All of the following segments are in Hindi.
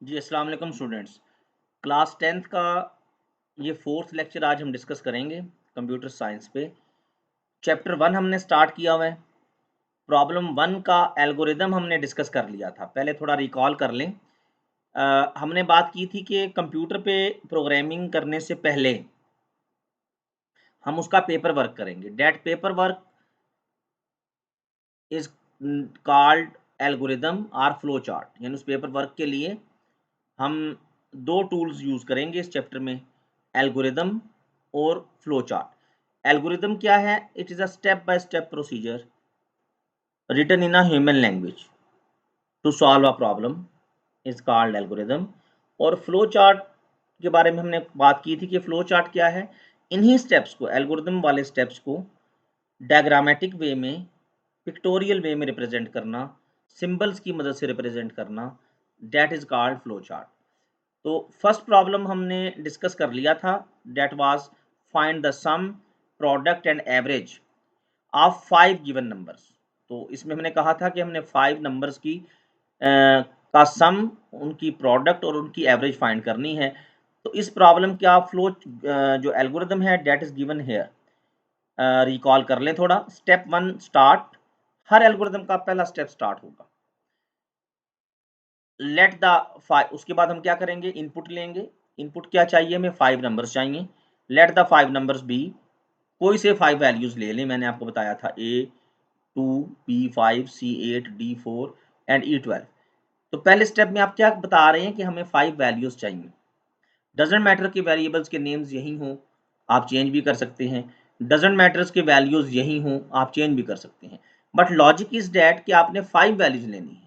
जी, अस्सलाम वालेकुम स्टूडेंट्स। क्लास 10th का ये 4th लेक्चर आज हम डिस्कस करेंगे कंप्यूटर साइंस पे। चैप्टर 1 हमने स्टार्ट किया हुआ है। प्रॉब्लम 1 का एल्गोरिदम हमने डिस्कस कर लिया था। पहले थोड़ा रिकॉल कर लें। हमने बात की थी कि कंप्यूटर पे प्रोग्रामिंग करने से पहले हम उसका पेपर वर्क करेंगे। That paper work is called algorithm और फ्लो चार्ट। यानी उस पेपर वर्क के लिए हम 2 टूल्स यूज़ करेंगे इस चैप्टर में, एल्गोरिदम और फ्लो चार्ट। एल्गोरिदम क्या है? It is a step by step procedure written in a human language to solve a problem is called algorithm. और फ्लो चार्ट के बारे में हमने बात की थी कि फ्लो चार्ट क्या है? इन्हीं स्टेप्स को, एल्गोरिदम वाले स्टेप्स को डायग्रामेटिक वे में, पिक्टोरियल वे में रिप्रेजेंट करना, सिंबल्स की मदद से रिप्रेजेंट करना, that is called flow chart. तो फर्स्ट प्रॉब्लम हमने डिस्कस कर लिया था, that was find the sum, product and average of 5 given numbers. तो इसमें हमने कहा था कि हमने 5 नंबर्स की का सम, उनकी प्रोडक्ट और उनकी एवरेज फाइंड करनी है। तो इस प्रॉब्लम का फ्लो जो एल्गोरिदम है that is given here. Recall कर लें थोड़ा। Step 1 start. हर एल्गोरिदम का पहला स्टेप स्टार्ट होगा। लेट द फाइव, उसके बाद हम क्या करेंगे? इनपुट लेंगे। इनपुट क्या चाहिए हमें? 5 नंबर्स चाहिए। लेट द 5 नंबर्स बी, कोई से 5 वैल्यूज ले लें। मैंने आपको बताया था A2, B5, C8, D4 and E12। तो पहले स्टेप में आप क्या बता रहे हैं कि हमें 5 वैल्यूज चाहिए। डजेंट मैटर कि वेरिएबल्स के नेम्स यही हों, आप चेंज भी कर सकते हैं। डजेंट मैटर्स के वैल्यूज यही हों, आप चेंज भी कर सकते हैं। बट लॉजिक इज डैट कि आपने 5 वैल्यूज लेनी है।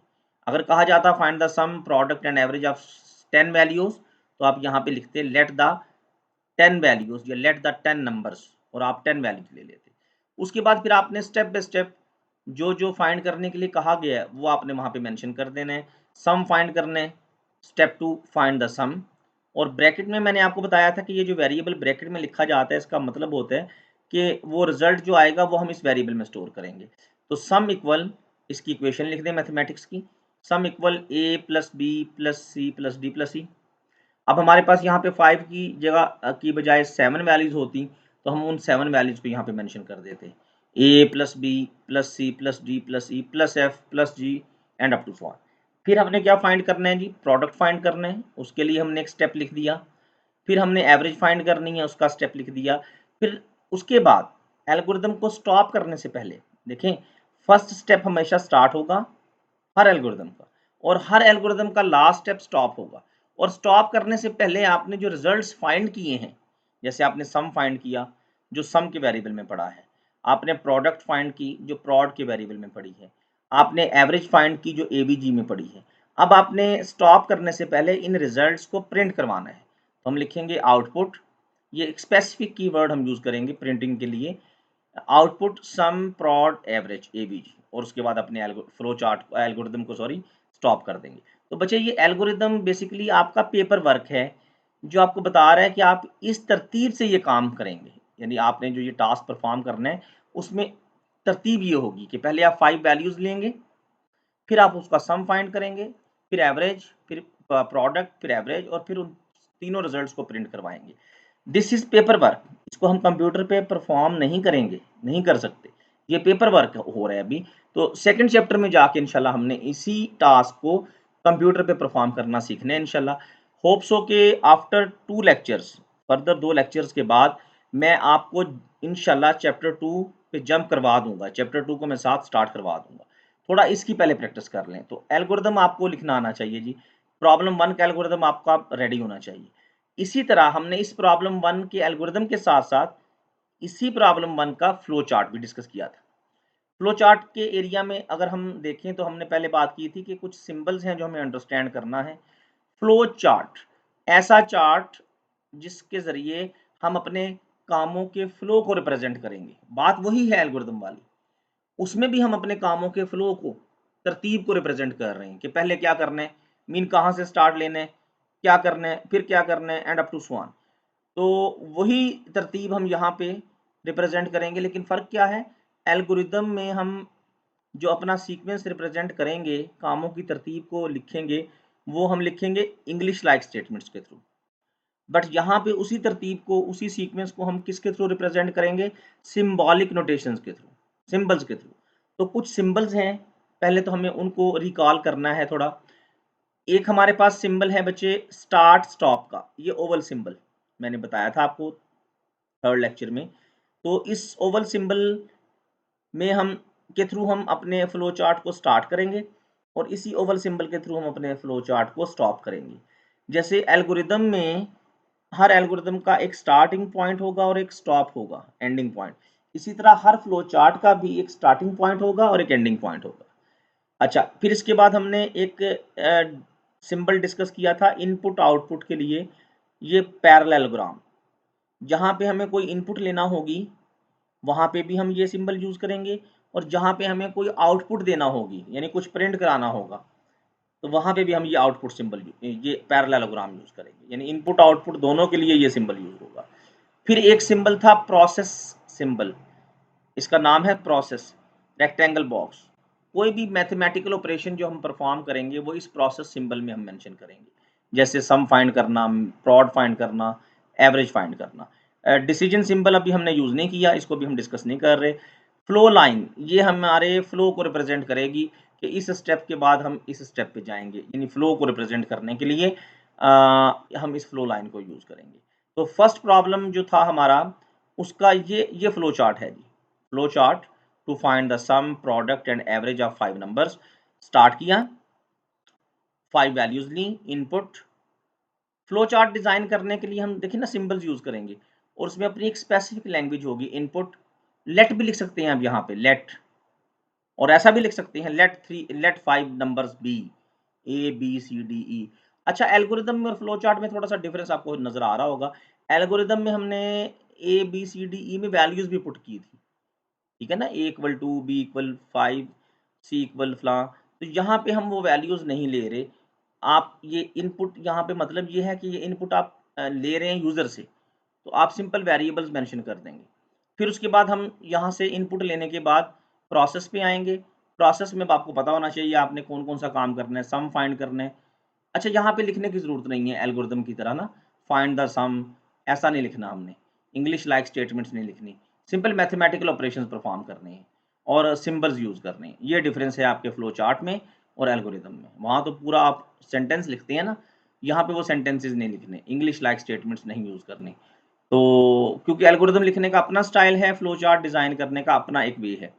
अगर कहा जाता find the sum, product and average of 10 values, तो आप यहाँ पे लिखते लेट द 10 वैल्यूज या लेट द 10 नंबर्स, और आप 10 वैल्यूज ले लेते। उसके बाद फिर आपने स्टेप बाय स्टेप जो जो फाइंड करने के लिए कहा गया है वो आपने वहाँ पे मेंशन कर देना है। सम फाइंड करना है, स्टेप 2 फाइंड द सम। और ब्रैकेट में मैंने आपको बताया था कि ये जो वेरिएबल ब्रैकेट में लिखा जाता है इसका मतलब होता है कि वो रिजल्ट जो आएगा वो हम इस वेरिएबल में स्टोर करेंगे। तो सम इक्वल, इसकी इक्वेशन लिख दें मैथमेटिक्स की, sum equal A plus B plus C plus D plus E. अब हमारे पास यहाँ पे 5 की जगह की बजाय 7 वैल्यूज होती, तो हम उन 7 वैल्यूज को यहाँ पे मेंशन कर देते, A plus B plus C plus D plus E plus F plus G and up to 4। फिर हमने क्या फाइंड करना है जी? प्रोडक्ट फाइंड करना है। उसके लिए हमने एक स्टेप लिख दिया। फिर हमने एवरेज फाइंड करनी है, उसका स्टेप लिख दिया। फिर उसके बाद एल्गोरिदम को स्टॉप करने से पहले देखें, फर्स्ट स्टेप हमेशा स्टार्ट होगा हर एल्गोरिदम का, और हर एल्गोरिदम का लास्ट स्टेप स्टॉप होगा। और स्टॉप करने से पहले आपने जो रिजल्ट्स फाइंड किए हैं, जैसे आपने सम फाइंड किया जो सम के वेरिएबल में पड़ा है, आपने प्रोडक्ट फाइंड की जो प्रोड के वेरिएबल में पड़ी है, आपने एवरेज फाइंड की जो एवीजी में पड़ी है। अब आपने स्टॉप करने से पहले इन रिजल्ट्स को प्रिंट करवाना है। तो हम लिखेंगे आउटपुट, ये एक स्पेसिफिक कीवर्ड हम यूज करेंगे प्रिंटिंग के लिए, आउटपुट सम प्रॉड एवरेज एवीजी, और उसके बाद अपने फ्लो चार्ट एल्गोरिदम को स्टॉप कर देंगे। तो बच्चे ये एल्गोरिदम बेसिकली आपका पेपर वर्क है जो आपको बता रहा है कि आप इस तरतीब से ये काम करेंगे। यानी आपने जो ये टास्क परफॉर्म करना है उसमें तरतीब ये होगी कि पहले आप 5 वैल्यूज लेंगे, फिर आप उसका सम फाइंड करेंगे, फिर एवरेज, फिर प्रोडक्ट, फिर एवरेज, और फिर उन तीनों रिजल्ट्स को प्रिंट करवाएंगे। This is paper work. इसको हम कंप्यूटर पे परफॉर्म नहीं करेंगे, नहीं कर सकते। ये पेपर वर्क हो रहा है अभी। तो सेकंड चैप्टर में जाके इंशाल्लाह हमने इसी टास्क को कंप्यूटर पे परफॉर्म करना सीखना है इंशाल्लाह। होप सो के आफ्टर 2 लेक्चर्स, फर्दर 2 लेक्चर्स के बाद मैं आपको इंशाल्लाह चैप्टर 2 पे जंप करवा दूंगा। चैप्टर 2 को मैं साथ स्टार्ट करवा दूंगा। थोड़ा इसकी पहले प्रैक्टिस कर लें। तो एल्गोरिदम आपको लिखना आना चाहिए जी। प्रॉब्लम 1 का एल्गोरिदम आपका रेडी होना चाहिए। इसी तरह हमने इस प्रॉब्लम 1 के एल्गोरिदम के साथ-साथ इसी प्रॉब्लम 1 का फ्लो चार्ट भी डिस्कस किया था। फ्लो चार्ट के एरिया में अगर हम देखें तो हमने पहले बात की थी कि कुछ सिंबल्स हैं जो हमें अंडरस्टैंड करना है। फ्लो चार्ट, ऐसा चार्ट जिसके ज़रिए हम अपने कामों के फ्लो को रिप्रेजेंट करेंगे। बात वही है एल्गोरिदम वाली। उसमें भी हम अपने कामों के फ्लो को, तरतीब को रिप्रेजेंट कर रहे हैं कि पहले क्या करना है, मीन कहाँ से स्टार्ट लेना है, क्या करना है, फिर क्या करना है, and up to so on. तो वही तरतीब हम यहाँ पे रिप्रेजेंट करेंगे, लेकिन फ़र्क क्या है? एल्गोरिदम में हम जो अपना सीक्वेंस रिप्रेजेंट करेंगे, कामों की तरतीब को लिखेंगे, वो हम लिखेंगे इंग्लिश लाइक स्टेटमेंट्स के थ्रू। बट यहाँ पे उसी तरतीब को, उसी सीक्वेंस को हम किसके थ्रू रिप्रेजेंट करेंगे? सिंबॉलिक नोटेशंस के थ्रू, सिंबल्स के थ्रू। तो कुछ सिंबल्स हैं, पहले तो हमें उनको रिकॉल करना है थोड़ा। एक हमारे पास सिंबल है बच्चे स्टार्ट स्टॉप का, ये ओवल सिंबल मैंने बताया था आपको थर्ड लेक्चर में। तो इस ओवल सिंबल में हम के थ्रू हम अपने फ्लो चार्ट को स्टार्ट करेंगे और इसी ओवल सिंबल के थ्रू हम अपने फ्लो चार्ट को स्टॉप करेंगे। जैसे एल्गोरिदम में हर एल्गोरिदम का एक स्टार्टिंग पॉइंट होगा और एक स्टॉप होगा, एंडिंग पॉइंट। इसी तरह हर फ्लो चार्ट का भी एक स्टार्टिंग पॉइंट होगा और एक एंडिंग पॉइंट होगा। अच्छा, फिर इसके बाद हमने एक सिंबल डिस्कस किया था इनपुट आउटपुट के लिए, ये पैरेललोग्राम। जहाँ पे हमें कोई इनपुट लेना होगी वहाँ पे भी हम ये सिंबल यूज़ करेंगे, और जहाँ पे हमें कोई आउटपुट देना होगी यानी कुछ प्रिंट कराना होगा तो वहाँ पे भी हम ये आउटपुट सिंबल, ये पैरेललोग्राम यूज़ करेंगे, यानी इनपुट आउटपुट दोनों के लिए ये सिंबल यूज़ होगा। फिर एक सिंबल था प्रोसेस सिंबल, इसका नाम है प्रोसेस, रेक्टेंगल बॉक्स। कोई भी मैथमेटिकल ऑपरेशन जो हम परफॉर्म करेंगे वो इस प्रोसेस सिंबल में हम मेंशन करेंगे, जैसे सम फाइंड करना, प्रोड फाइंड करना, एवरेज फाइंड करना। डिसीजन सिंबल अभी हमने यूज़ नहीं किया, इसको भी हम डिस्कस नहीं कर रहे। फ्लो लाइन, ये हमारे फ्लो को रिप्रेजेंट करेगी कि इस स्टेप के बाद हम इस स्टेप पे जाएंगे, यानी फ्लो को रिप्रेजेंट करने के लिए हम इस फ्लो लाइन को यूज़ करेंगे। तो फर्स्ट प्रॉब्लम जो था हमारा, उसका ये फ्लो चार्ट है जी, flow chart to find the sum, product and average of 5 numbers. Start किया, 5 वैल्यूज ली, इनपुट। फ्लो चार्ट डिजाइन करने के लिए हम देखिए ना सिंबल्स यूज करेंगे और उसमें अपनी एक स्पेसिफिक लैंग्वेज होगी। इनपुट लेट भी लिख सकते हैं आप यहाँ पे, लेट, और ऐसा भी लिख सकते हैं let 5 numbers be, A B C D E. अच्छा, एल्गोरिदम में और फ्लो चार्ट में थोड़ा सा डिफरेंस आपको नजर आ रहा होगा। एल्गोरिदम में हमने ए बी सी डी ई में वैल्यूज भी पुट की थी, ठीक है ना, ए इक्वल 2, बी इक्वल 5, सी इक्वल फला। तो यहाँ पे हम वो वैल्यूज नहीं ले रहे। आप ये इनपुट, यहाँ पे मतलब ये है कि ये इनपुट आप ले रहे हैं यूजर से, तो आप सिंपल वेरिएबल्स मेंशन कर देंगे। फिर उसके बाद हम यहाँ से इनपुट लेने के बाद प्रोसेस पे आएंगे। प्रोसेस में आपको पता होना चाहिए आपने कौन कौन सा काम करना है, सम फाइंड करना है। अच्छा, यहाँ पे लिखने की ज़रूरत नहीं है एल्गोरिदम की तरह ना, फाइंड द सम ऐसा नहीं लिखना हमने, इंग्लिश लाइक स्टेटमेंट्स नहीं लिखनी, सिंपल मैथमेटिकल ऑपरेशंस परफॉर्म करने हैं और सिंबल्स यूज़ करने हैं। ये डिफरेंस है आपके फ्लो चार्ट में और एल्गोरिदम में। वहाँ तो पूरा आप सेंटेंस लिखते हैं ना, यहाँ पे वो सेंटेंसेस नहीं लिखने, इंग्लिश लाइक स्टेटमेंट्स नहीं यूज़ करने। तो क्योंकि एल्गोरिदम लिखने का अपना स्टाइल है, फ्लो चार्ट डिज़ाइन करने का अपना एक वे है।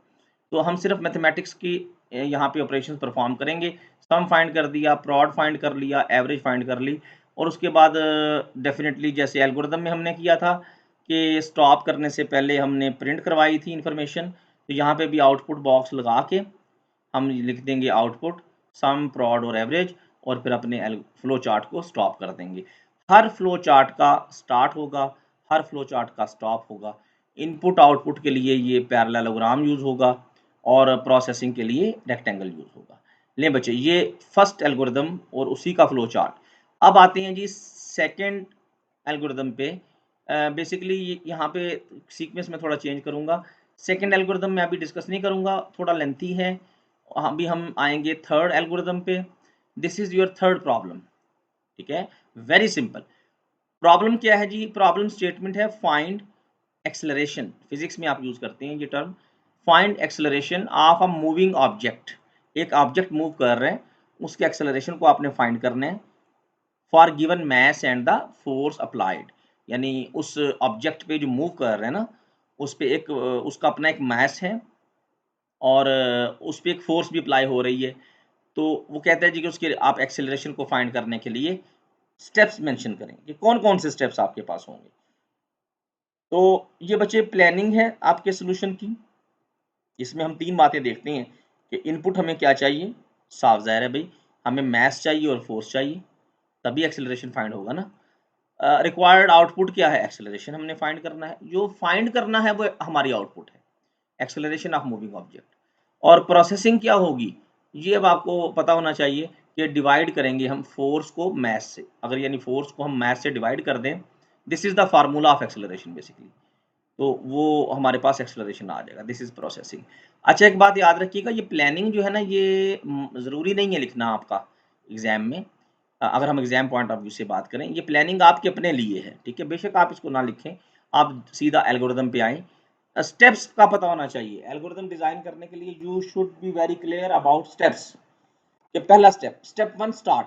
तो हम सिर्फ मैथमेटिक्स की यहाँ पे ऑपरेशंस परफॉर्म करेंगे। सम फाइंड कर दिया, प्रोड फाइंड कर लिया, एवरेज फाइंड कर ली, और उसके बाद डेफिनेटली जैसे एल्गोरिदम में हमने किया था कि स्टॉप करने से पहले हमने प्रिंट करवाई थी इन्फॉर्मेशन, तो यहाँ पे भी आउटपुट बॉक्स लगा के हम लिख देंगे आउटपुट सम, प्रोड और एवरेज, और फिर अपने फ्लो चार्ट को स्टॉप कर देंगे। हर फ्लो चार्ट का स्टार्ट होगा, हर फ्लो चार्ट का स्टॉप होगा। इनपुट आउटपुट के लिए ये पैरेललोग्राम यूज़ होगा और प्रोसेसिंग के लिए रेक्टेंगल यूज़ होगा। लें बच्चे, ये फर्स्ट एल्गोरिदम और उसी का फ्लो चार्ट। अब आते हैं जी सेकंड एल्गोरिदम पे। बेसिकली यहाँ पे सीक्वेंस में थोड़ा चेंज करूँगा। सेकंड एल्गोरिदम में अभी डिस्कस नहीं करूँगा, थोड़ा लेंथी है। अभी हम आएंगे थर्ड एल्गोरिदम पे। This is your third problem, ठीक है, वेरी सिंपल। प्रॉब्लम क्या है जी? प्रॉब्लम स्टेटमेंट है फाइंड एक्सेलरेशन, फिजिक्स में आप यूज करते हैं ये term, find acceleration of a moving object. एक ऑब्जेक्ट मूव कर रहे हैं, उसके एक्सेलरेशन को आपने फाइंड करना है for given mass and the force applied. यानी उस ऑब्जेक्ट पे जो मूव कर रहे हैं ना, उस पे एक उसका अपना एक मैस है और उस पे एक फोर्स भी अप्लाई हो रही है। तो वो कहता है जी कि उसके आप एक्सेलरेशन को फाइंड करने के लिए स्टेप्स मेंशन करें कि कौन-कौन से स्टेप्स आपके पास होंगे। तो ये बच्चे प्लानिंग है आपके सॉल्यूशन की। इसमें हम 3 बातें देखते हैं कि इनपुट हमें क्या चाहिए, साफ ज़ाहिर है भई, हमें मास चाहिए और फोर्स चाहिए, तभी एक्सेलरेशन फाइंड होगा ना। रिक्वायर्ड आउटपुट क्या है? एक्सेलरेशन हमने फाइंड करना है, जो फाइंड करना है वो हमारी आउटपुट है, एक्सेलरेशन ऑफ मूविंग ऑब्जेक्ट। और प्रोसेसिंग क्या होगी, ये अब आपको पता होना चाहिए कि डिवाइड करेंगे हम फोर्स को मास से। अगर यानी फोर्स को हम मास से डिवाइड कर दें, this is the formula of acceleration basically, तो वो हमारे पास एक्सेलरेशन आ जाएगा। This is processing. अच्छा, एक बात याद रखिएगा, ये प्लानिंग जो है ना, ये ज़रूरी नहीं है लिखना आपका एग्जाम में। अगर हम एग्जाम पॉइंट ऑफ व्यू से बात करें, ये प्लानिंग आपके अपने लिए है, ठीक है, बेशक आप इसको ना लिखें, आप सीधा एल्गोरिदम पे आए। स्टेप्स का पता होना चाहिए एल्गोरिदम डिजाइन करने के लिए, you should be very clear about steps. कि पहला स्टेप, स्टेप 1 स्टार्ट,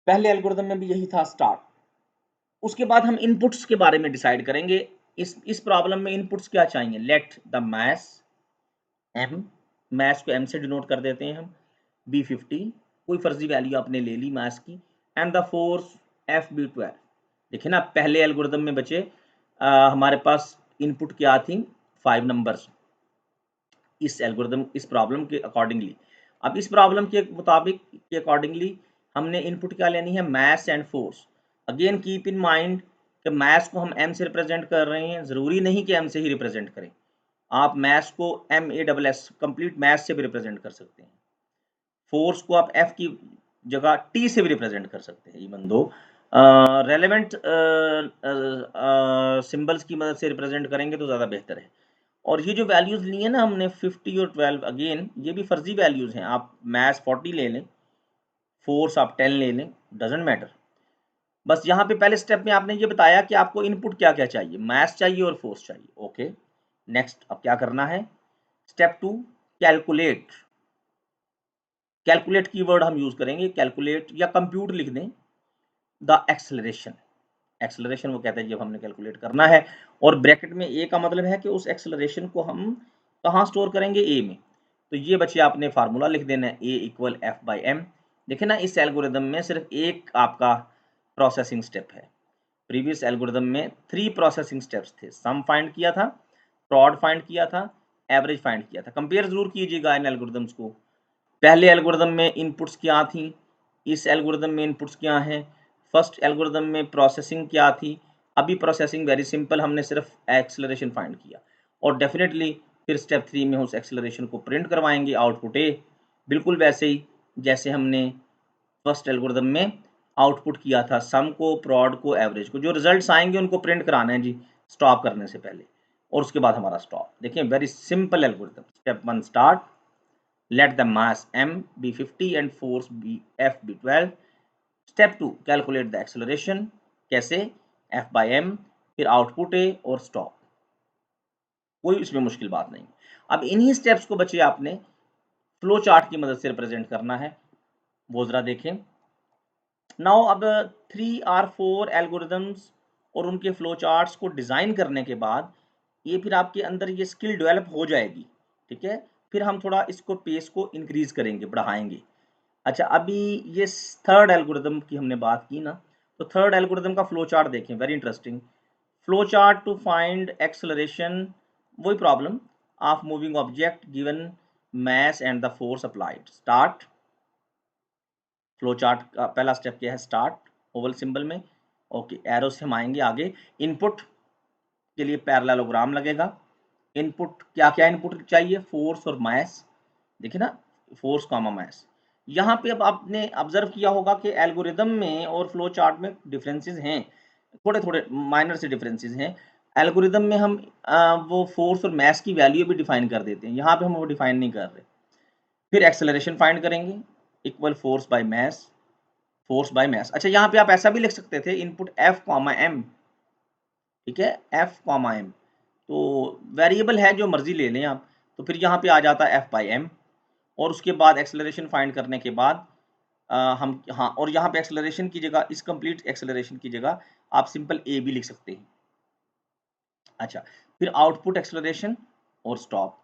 पहले एल्गोरिदम में भी यही था, स्टार्ट। उसके बाद हम इनपुट्स के बारे में डिसाइड करेंगे, इस प्रॉब्लम में इनपुट्स क्या चाहिए। Let the mass M, mass को एम से डिनोट कर देते हैं हम, बी 50, कोई फर्जी वैल्यू आपने ले ली मैथ्स की, and the force F be 12। देखिए ना, पहले एल्गोरिदम में बचे हमारे पास इनपुट क्या थी, 5 नंबर्स, इस एल्गोरिदम इस प्रॉब्लम के अकॉर्डिंगली। अब इस प्रॉब्लम के मुताबिक के अकॉर्डिंगली हमने इनपुट क्या लेनी है, maths and force. Again keep in mind कि मैथ्स को हम एम से रिप्रेजेंट कर रहे हैं, जरूरी नहीं कि एम से ही रिप्रेजेंट करें, आप मैथ्स को MASS कंप्लीट मैथ्स से भी रिप्रेजेंट कर सकते हैं, फोर्स को आप एफ की जगह टी से भी रिप्रेजेंट कर सकते हैं, इवन दो रेलेवेंट सिंबल्स की मदद से रिप्रेजेंट करेंगे तो ज़्यादा बेहतर है। और ये जो वैल्यूज़ ली है ना हमने 50 और 12, अगेन ये भी फर्जी वैल्यूज़ हैं, आप मैथ्स 40 ले लें, फोर्स आप 10 ले लें, डजेंट मैटर। बस यहाँ पे पहले स्टेप में आपने ये बताया कि आपको इनपुट क्या क्या चाहिए, मैथ्स चाहिए और फोर्स चाहिए, ओके। नेक्स्ट अब क्या करना है, स्टेप 2 कैलकुलेट। कैलकुलेट कीवर्ड हम यूज करेंगे, कैलकुलेट या कंप्यूट लिख दें, द एक्सेलरेशन। एक्सेलरेशन वो कहता है जब हमने कैलकुलेट करना है, और ब्रैकेट में ए का मतलब है कि उस एक्सेलरेशन को हम कहाँ स्टोर करेंगे, ए में। तो ये बच्चे आपने फार्मूला लिख देना है, ए इक्वल एफ बाई एम। देखिए ना, इस एल्गोरिदम में सिर्फ एक आपका प्रोसेसिंग स्टेप है, प्रीवियस एल्गोरिदम में 3 प्रोसेसिंग स्टेप्स थे, सम फाइंड किया था, प्रॉड फाइंड किया था, एवरेज फाइंड किया था। कंपेयर जरूर कीजिएगा इन एल्गोरिदम्स को। पहले एल्गोरिदम में इनपुट्स क्या थी, इस एल्गोरिदम में इनपुट्स क्या हैं, फर्स्ट एल्गोरिदम में प्रोसेसिंग क्या थी, अभी प्रोसेसिंग वेरी सिंपल, हमने सिर्फ एक्सेलरेशन फाइंड किया, और डेफिनेटली फिर स्टेप 3 में उस एक्सेलरेशन को प्रिंट करवाएंगे, आउटपुट ए, बिल्कुल वैसे ही जैसे हमने फर्स्ट एल्गोरिदम में आउटपुट किया था, सम को, प्रॉड को, एवरेज को। जो रिजल्ट्स आएंगे उनको प्रिंट कराना है जी, स्टॉप करने से पहले, और उसके बाद हमारा स्टॉप। देखिए very simple algorithm. Step 1 start, let the mass m be 50 and force be f be 12। step 2 calculate the acceleration, कैसे, f by m, फिर आउटपुट ए और स्टॉप, कोई इसमें मुश्किल बात नहीं। अब इन्हीं स्टेप्स को बच्चे आपने फ्लो चार्ट की मदद से रिप्रेजेंट करना है, वो जरा देखें। नाउ अब 3 और 4 एल्गोरिदम्स और उनके फ्लो चार्ट्स को डिज़ाइन करने के बाद ये फिर आपके अंदर ये स्किल डेवलप हो जाएगी, ठीक है। फिर हम थोड़ा इसको पेस को इंक्रीज करेंगे, बढ़ाएंगे। अच्छा, अभी ये थर्ड एल्गोरिदम की हमने बात की ना, तो थर्ड एल्गोरिदम का फ्लो चार्ट देखें, very interesting. Flow chart to find acceleration, वही problem of moving object given mass and the force applied. Start, flow chart का पहला स्टेप क्या है, स्टार्ट, ओवल सिंबल में, ओके, एरो से हम आएंगे आगे। इनपुट के लिए पैरेललोग्राम लगेगा, इनपुट क्या क्या इनपुट चाहिए, फोर्स और मास, देखिए ना, फोर्स कॉमा मास। यहाँ पे अब आपने ऑब्जर्व किया होगा कि एल्गोरिदम में और फ्लो चार्ट में डिफरेंसेस हैं, थोड़े थोड़े माइनर से डिफरेंसेस हैं। एल्गोरिदम में हम वो फोर्स और मास की वैल्यू भी डिफाइन कर देते हैं, यहाँ पे हम वो डिफाइन नहीं कर रहे। फिर एक्सेलरेशन फाइंड करेंगे, equal force by mass, force by mass. अच्छा, यहाँ पे आप ऐसा भी लिख सकते थे, इनपुट एफ कॉमा एम, ठीक है, एफ कॉमा एम, तो वेरिएबल है, जो मर्जी ले लें आप। तो फिर यहाँ पे आ जाता है एफ बाई एम, और उसके बाद एक्सेलरेशन फाइंड करने के बाद हम, हाँ, और यहाँ पे एक्सेलरेशन की जगह, इस कंप्लीट एक्सेलरेशन की जगह आप सिंपल ए भी लिख सकते हैं। अच्छा, फिर आउटपुट एक्सेलरेशन और स्टॉप,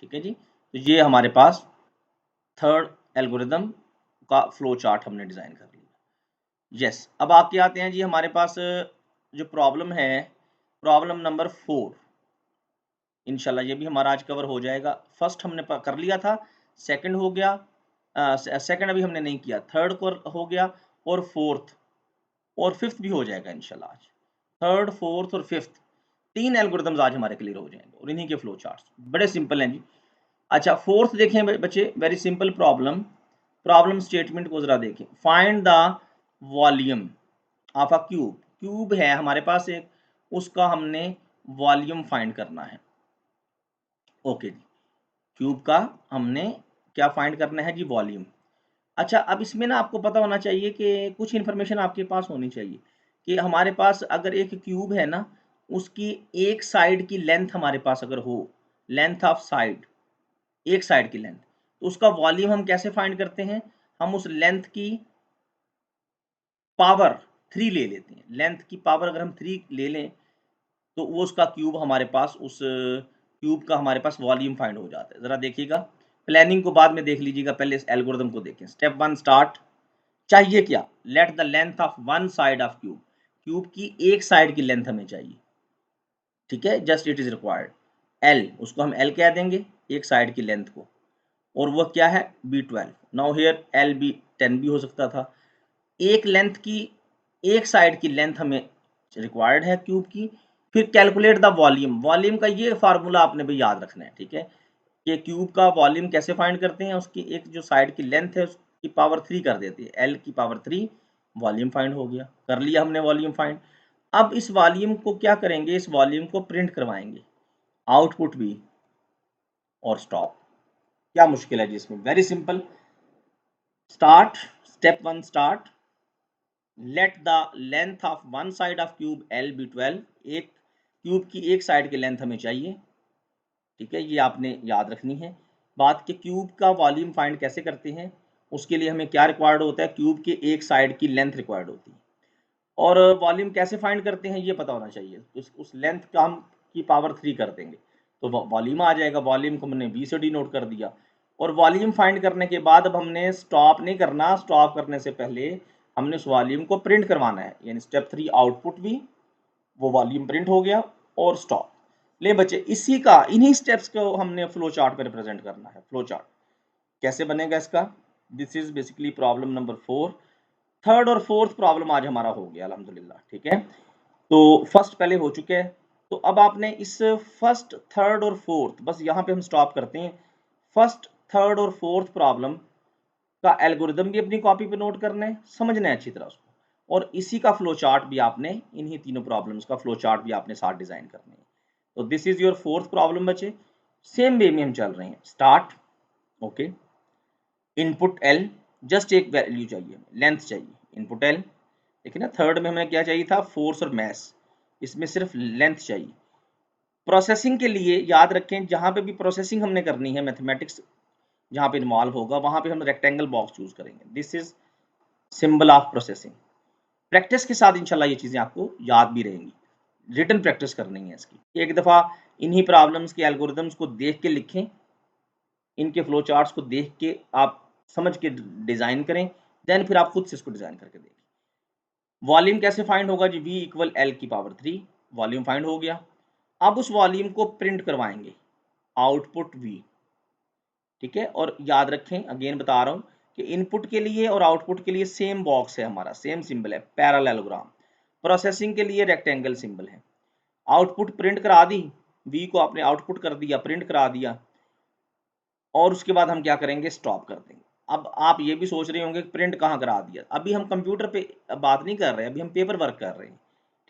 ठीक है जी। तो ये हमारे पास थर्ड एल्गोरिदम का फ्लो चार्ट हमने डिजाइन कर लिया। यस, अब आके आते हैं जी हमारे पास जो प्रॉब्लम है, प्रॉब्लम नंबर 4। इंशाल्लाह ये भी हमारा आज कवर हो जाएगा। फर्स्ट हमने कर लिया था, सेकंड हो गया, सेकंड अभी हमने नहीं किया, थर्ड को हो गया, और फोर्थ और फिफ्थ भी हो जाएगा इंशाल्लाह आज। थर्ड, फोर्थ और फिफ्थ, 3 एल्गोरिदम्स आज हमारे क्लियर हो जाएंगे, और इन्हीं के फ्लो चार्ट्स बड़े सिंपल हैं जी। अच्छा, फोर्थ देखें बच्चे, very simple problem, problem statement को जरा देखें। Find the volume of a cube, cube है हमारे पास एक, उसका हमने वॉल्यूम फाइंड करना है, ओके जी। क्यूब का हमने क्या फाइंड करना है जी, वॉल्यूम। अच्छा, अब इसमें ना आपको पता होना चाहिए कि कुछ इन्फॉर्मेशन आपके पास होनी चाहिए कि हमारे पास अगर एक क्यूब है ना, उसकी एक साइड की लेंथ हमारे पास अगर हो, लेंथ ऑफ साइड, एक साइड की लेंथ, तो उसका वॉल्यूम हम कैसे फाइंड करते हैं? हम उस लेंथ की पावर 3 ले लेते हैं। लेंथ की पावर अगर हम 3 ले लें, तो वो उसका क्यूब हमारे पास, उस क्यूब का हमारे पास वॉल्यूम फाइंड हो जाता है। ज़रा देखिएगा, प्लानिंग को बाद में देख लीजिएगा, पहले इस एल्गोरिदम को देखें। Step 1 start. चाहिए क्या? Let the length of one side of cube, cube की एक साइड की लेंथ हमें चाहिए, ठीक है, just it is required. L, उसको हम एल कह देंगे, एक साइड की लेंथ को, और वो क्या है? B12। Now here L B10 भी हो सकता था। एक लेंथ की, एक साइड की लेंथ हमें रिक्वायर्ड है क्यूब की। फिर कैलकुलेट द वॉल्यूम, वॉल्यूम का ये फार्मूला आपने भी याद रखना है, ठीक है, कि क्यूब का वॉल्यूम कैसे फाइंड करते हैं? उसकी एक जो साइड की लेंथ है उसकी पावर 3 कर देते हैं, एल की पावर 3, वॉल्यूम फाइंड हो गया, कर लिया हमने वॉल्यूम फाइंड। अब इस वॉल्यूम को क्या करेंगे? इस वॉल्यूम को प्रिंट करवाएंगे, आउटपुट भी और स्टॉप। क्या मुश्किल है जी इसमें? Very simple. Start, step 1 start. Let the length of one side of cube L B12, एक क्यूब की एक साइड की लेंथ हमें चाहिए, ठीक है, ये आपने याद रखनी है बात कि क्यूब का वॉल्यूम फाइंड कैसे करते हैं। उसके लिए हमें क्या रिक्वायर्ड होता है? क्यूब के एक साइड की लेंथ रिक्वायर्ड होती है। और वॉल्यूम कैसे फाइंड करते हैं ये पता होना चाहिए। उस लेंथ का हम की पावर 3 कर देंगे तो वॉल्यूम आ जाएगा। वॉल्यूम को हमने V से डिनोट कर दिया। और वॉल्यूम फाइंड करने के बाद अब हमने स्टॉप नहीं करना, स्टॉप करने से पहले हमने उस वॉल्यूम को प्रिंट करवाना है, यानी स्टेप 3 आउटपुट भी, वो वॉल्यूम प्रिंट हो गया, और स्टॉप। ले बच्चे, इसी का, इन्हीं स्टेप्स को हमने फ्लो चार्ट में रिप्रेजेंट करना है। फ्लो चार्ट कैसे बनेगा इसका? This is basically problem number 4। Third और फोर्थ प्रॉब्लम आज हमारा हो गया अल्हम्दुलिल्लाह, ठीक है। तो फर्स्ट पहले हो चुके हैं, तो अब आपने इस फर्स्ट, थर्ड और फोर्थ, बस यहाँ पे हम स्टॉप करते हैं। फर्स्ट, थर्ड और फोर्थ प्रॉब्लम का एल्गोरिदम भी अपनी कॉपी पे नोट करना है, समझना है अच्छी तरह उसको, और इसी का फ्लो चार्ट भी आपने, इन्हीं तीनों प्रॉब्लम्स का फ्लो चार्ट भी आपने साथ डिजाइन करने है। तो this is your fourth problem बच्चे। सेम वे में हम चल रहे हैं। Start, okay. Input L, just एक वैल्यू चाहिए, लेंथ चाहिए, इनपुट एल। देखिए ना, थर्ड में हमें क्या चाहिए था? फोर्स और मैस। इसमें सिर्फ लेंथ चाहिए। प्रोसेसिंग के लिए याद रखें, जहां पे भी प्रोसेसिंग हमने करनी है, मैथमेटिक्स जहां पे इन्वॉल्व होगा, वहां पे हम रेक्टेंगल बॉक्स चूज करेंगे। This is symbol of processing. Practice के साथ इंशाल्लाह ये चीजें आपको याद भी रहेंगी। रिटन प्रैक्टिस करनी है इसकी। एक दफा इन्हीं प्रॉब्लम्स के एल्गोरिदम्स को देख के लिखें, इनके फ्लो चार्ट्स को देख के आप समझ के डिजाइन करें, देन फिर आप खुद से इसको डिजाइन करके देखें। वॉल्यूम कैसे फाइंड होगा जी? V इक्वल एल की पावर 3, वॉल्यूम फाइंड हो गया। अब उस वॉल्यूम को प्रिंट करवाएंगे, आउटपुट V, ठीक है। और याद रखें, अगेन बता रहा हूं कि इनपुट के लिए और आउटपुट के लिए सेम बॉक्स है हमारा, सेम सिंबल है, पैरेललोग्राम। प्रोसेसिंग के लिए रेक्टेंगल सिंबल है। आउटपुट प्रिंट करा दी, V को आपने आउटपुट कर दिया, प्रिंट करा दिया, और उसके बाद हम क्या करेंगे? स्टॉप कर देंगे। अब आप ये भी सोच रहे होंगे कि प्रिंट कहाँ करा दिया। अभी हम कंप्यूटर पे बात नहीं कर रहे, अभी हम पेपर वर्क कर रहे हैं,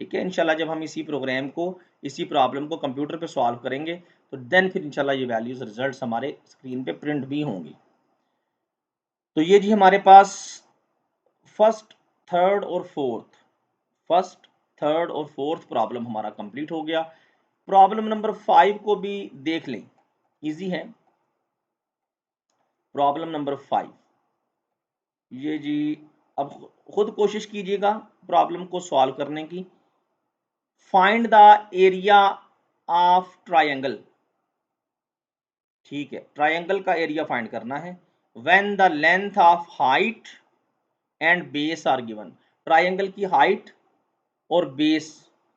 ठीक है। इंशाल्लाह जब हम इसी प्रोग्राम को, इसी प्रॉब्लम को कंप्यूटर पे सॉल्व करेंगे, तो देन फिर इंशाल्लाह ये वैल्यूज, रिजल्ट्स हमारे स्क्रीन पे प्रिंट भी होंगी। तो ये जी हमारे पास फर्स्ट, थर्ड और फोर्थ, फर्स्ट, थर्ड और फोर्थ प्रॉब्लम हमारा कंप्लीट हो गया। प्रॉब्लम नंबर 5 को भी देख लें, इजी है। प्रॉब्लम नंबर 5, ये जी, अब खुद कोशिश कीजिएगा प्रॉब्लम को सॉल्व करने की। Find the area of triangle, ठीक है, ट्रायंगल का एरिया फाइंड करना है। When the length of height and base are given, triangle की हाइट और बेस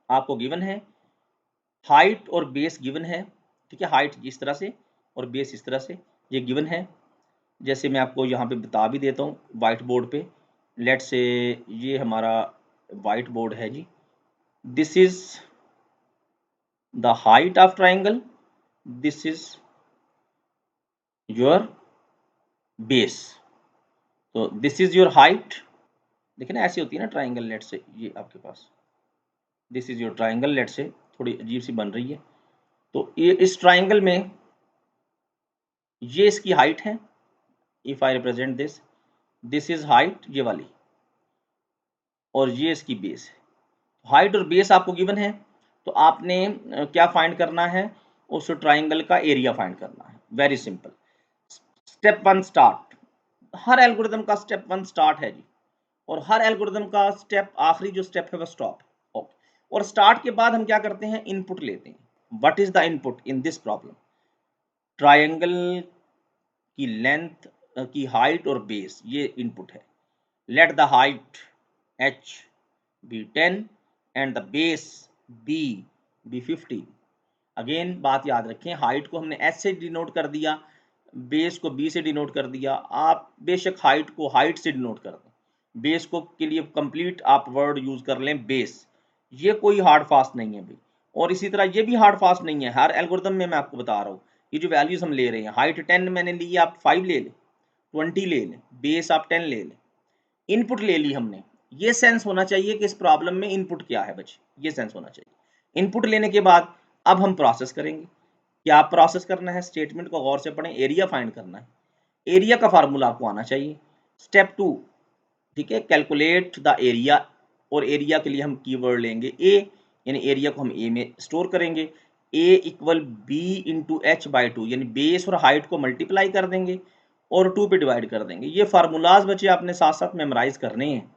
आपको गिवन है। हाइट और बेस गिवन है, ठीक है, हाइट इस तरह से और बेस इस तरह से, ये गिवन है। जैसे मैं आपको यहाँ पे बता भी देता हूँ व्हाइट बोर्ड पे। लेट्स से ये हमारा व्हाइट बोर्ड है जी। This is the height of triangle, this is your base. तो दिस इज योर हाइट। देखिए ना, ऐसी होती है ना ट्राइंगल। लेट्स से ये आपके पास, this is your triangle, let's say थोड़ी अजीब सी बन रही है। तो ये इस ट्राइंगल में ये इसकी हाइट है, if I represent this, this is height ये वाली, और ये इसकी बेस है। हाइट और बेस आपको गिवन है, तो आपने क्या फाइंड करना है, उस ट्राइंगल का एरिया फाइंड करना है। Very simple. Step one start. हर एल्गोरिदम का स्टेप वन स्टार्ट है जी, और हर एल्गोरिदम का स्टेप आखिरी जो स्टेप है वो स्टॉप। ओके, और स्टार्ट के बाद हम क्या करते हैं, इनपुट लेते हैं। What is the input in this problem? Triangle की लेंथ की हाइट और बेस, ये इनपुट है। Let the height h be 10 and the base b be 15। Again बात याद रखें, हाइट को हमने s से डिनोट कर दिया, बेस को b से डिनोट कर दिया। आप बेशक हाइट को हाइट से डिनोट कर दें, बेस को के लिए कंप्लीट आप वर्ड यूज कर लें बेस, ये कोई हार्ड फास्ट नहीं है भाई। और इसी तरह ये भी हार्ड फास्ट नहीं है, हर एल्गोरिथम में मैं आपको बता रहा हूँ। ये जो वैल्यूज हम ले रहे हैं, हाइट 10 मैंने ली, आप 5 ले लें, 20 ले लें, बेस आप 10 ले लें, इनपुट ले ली हमने। ये सेंस होना चाहिए कि इस प्रॉब्लम में इनपुट क्या है बच्चे, ये सेंस होना चाहिए। इनपुट लेने के बाद अब हम प्रोसेस करेंगे। क्या प्रोसेस करना है, स्टेटमेंट को गौर से पढ़ें, एरिया फाइंड करना है। एरिया का फार्मूला आपको आना चाहिए। स्टेप 2, ठीक है, कैलकुलेट द एरिया, और एरिया के लिए हम कीवर्ड लेंगे ए, यानी एरिया को हम ए में स्टोर करेंगे। A equal B into H by two, यानी बेस और हाइट को मल्टीप्लाई कर देंगे और 2 पे डिवाइड कर देंगे। ये फार्मूलाज बच्चे आपने साथ साथ मेमोराइज करने हैं,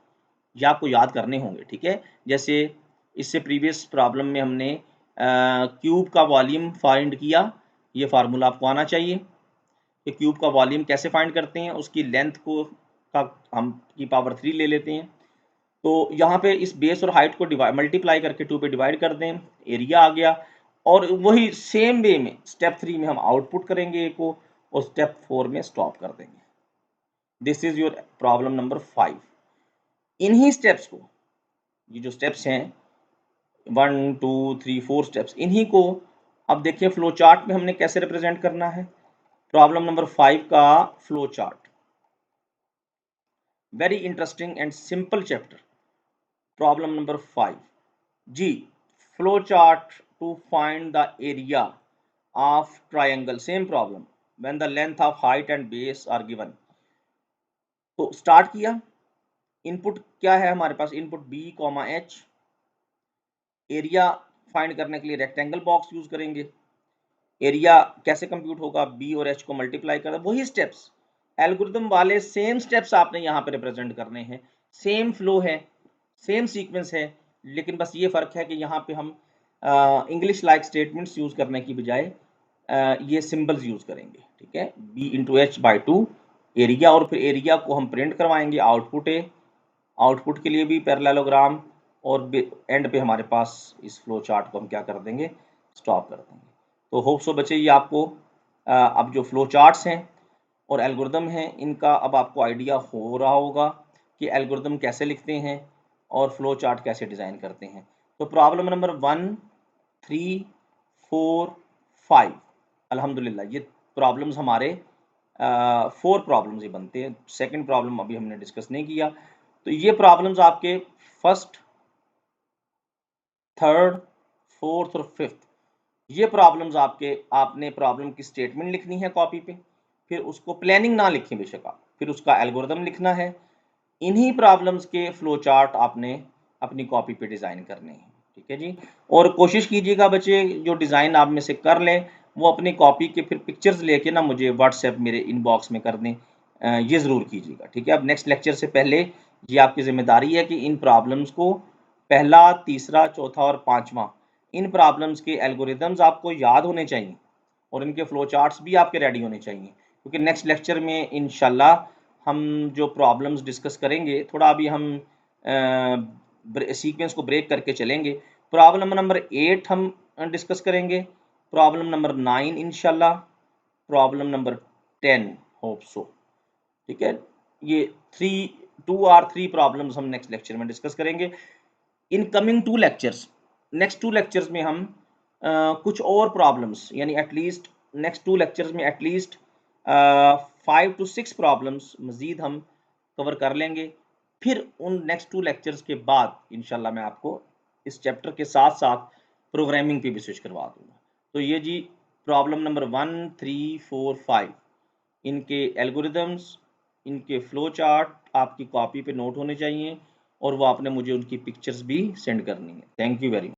या आपको याद करने होंगे, ठीक है। जैसे इससे प्रीवियस प्रॉब्लम में हमने क्यूब का वॉल्यूम फाइंड किया, ये फार्मूला आपको आना चाहिए कि क्यूब का वॉल्यूम कैसे फाइंड करते हैं। उसकी लेंथ को का हम की पावर 3 ले लेते हैं, तो यहाँ पे इस बेस और हाइट को डिवाइड मल्टीप्लाई करके 2 पे डिवाइड कर दें, एरिया आ गया। और वही सेम वे में स्टेप 3 में हम आउटपुट करेंगे ए को, और स्टेप 4 में स्टॉप कर देंगे। This is your problem number 5। इन्हीं स्टेप्स को, ये जो स्टेप्स हैं 1 2 3 4 स्टेप्स, इन्हीं को अब देखिए फ्लो चार्ट में हमने कैसे रिप्रेजेंट करना है। प्रॉब्लम नंबर 5 का flow chart, very interesting and simple chapter. Problem number 5 जी, flow chart to find the area of triangle, same problem when the length of height and base are given. तो स्टार्ट किया, इनपुट क्या है हमारे पास, input b comma h। Area find करने के लिए रेक्टेंगल बॉक्स यूज करेंगे। एरिया कैसे कंप्यूट होगा, b और h को मल्टीप्लाई कर, वही स्टेप्स एल्गोरिथम वाले, सेम स्टेप्स आपने यहाँ पे रिप्रेजेंट करने हैं। सेम फ्लो है, सेम सीक्वेंस है, लेकिन बस ये फर्क है कि यहाँ पे हम इंग्लिश लाइक स्टेटमेंट्स यूज करने की बजाय ये सिंबल्स यूज करेंगे, ठीक है। b into H by to area, और फिर एरिया को हम प्रिंट करवाएंगे आउटपुट ए, आउटपुट के लिए भी पैरेललोग्राम, और एंड पे हमारे पास इस फ्लो चार्ट को हम क्या कर देंगे, स्टॉप कर देंगे। तो होप सो बच्चे ये आपको अब जो फ्लो चार्ट्स हैं और एल्गोरिदम हैं, इनका अब आपको आइडिया हो रहा होगा कि एल्गोरिदम कैसे लिखते हैं और फ्लो चार्ट कैसे डिज़ाइन करते हैं। तो प्रॉब्लम नंबर 1 3 4 5, अल्हम्दुलिल्लाह ये प्रॉब्लम्स हमारे 4 प्रॉब्लम्स ही बनते हैं। सेकंड प्रॉब्लम अभी हमने डिस्कस नहीं किया। तो ये प्रॉब्लम्स आपके फर्स्ट, थर्ड, फोर्थ और फिफ्थ, ये प्रॉब्लम्स आपके, आपने प्रॉब्लम की स्टेटमेंट लिखनी है कॉपी पे, फिर उसको प्लानिंग ना लिखें बेशक आप, फिर उसका एल्गोरिदम लिखना है। इन्हीं प्रॉब्लम्स के फ्लो चार्ट आपने अपनी कॉपी पे डिज़ाइन करने हैं, ठीक है जी। और कोशिश कीजिएगा बच्चे, जो डिज़ाइन आप में से कर लें वो अपनी कॉपी के फिर पिक्चर्स लेके ना मुझे व्हाट्सएप मेरे इनबॉक्स में कर दें, ये ज़रूर कीजिएगा, ठीक है। अब नेक्स्ट लेक्चर से पहले ये आपकी जिम्मेदारी है कि इन प्रॉब्लम्स को, पहला, तीसरा, चौथा और पाँचवा, इन प्रॉब्लम्स के एल्गोरिदम्स आपको याद होने चाहिए, और इनके फ्लो चार्ट्स भी आपके रेडी होने चाहिए, क्योंकि नेक्स्ट लेक्चर में इंशाल्लाह हम जो प्रॉब्लम्स डिस्कस करेंगे, थोड़ा अभी हम सीक्वेंस को ब्रेक करके चलेंगे। प्रॉब्लम नंबर 8 हम डिस्कस करेंगे, प्रॉब्लम नंबर 9 इंशाल्लाह, प्रॉब्लम नंबर 10 होप सो, ठीक है। ये 2 और 3 प्रॉब्लम्स हम नेक्स्ट लेक्चर में डिस्कस करेंगे। In coming 2 lectures, next 2 lectures में हम कुछ और प्रॉब्लम्स, यानी एटलीस्ट नेक्स्ट 2 लेक्चर्स में एटलीस्ट 5 to 6 प्रॉब्लम्स मजीद हम कवर कर लेंगे। फिर उन नेक्स्ट 2 लेक्चर्स के बाद इंशाल्लाह मैं आपको इस चैप्टर के साथ साथ प्रोग्रामिंग पे भी स्विच करवा दूंगा। तो ये जी प्रॉब्लम नंबर 1 3 4 5, इनके एल्गोरिदम्स इनके फ्लो चार्ट आपकी कॉपी पे नोट होने चाहिए और वो आपने मुझे उनकी पिक्चर्स भी सेंड करनी है। Thank you very much.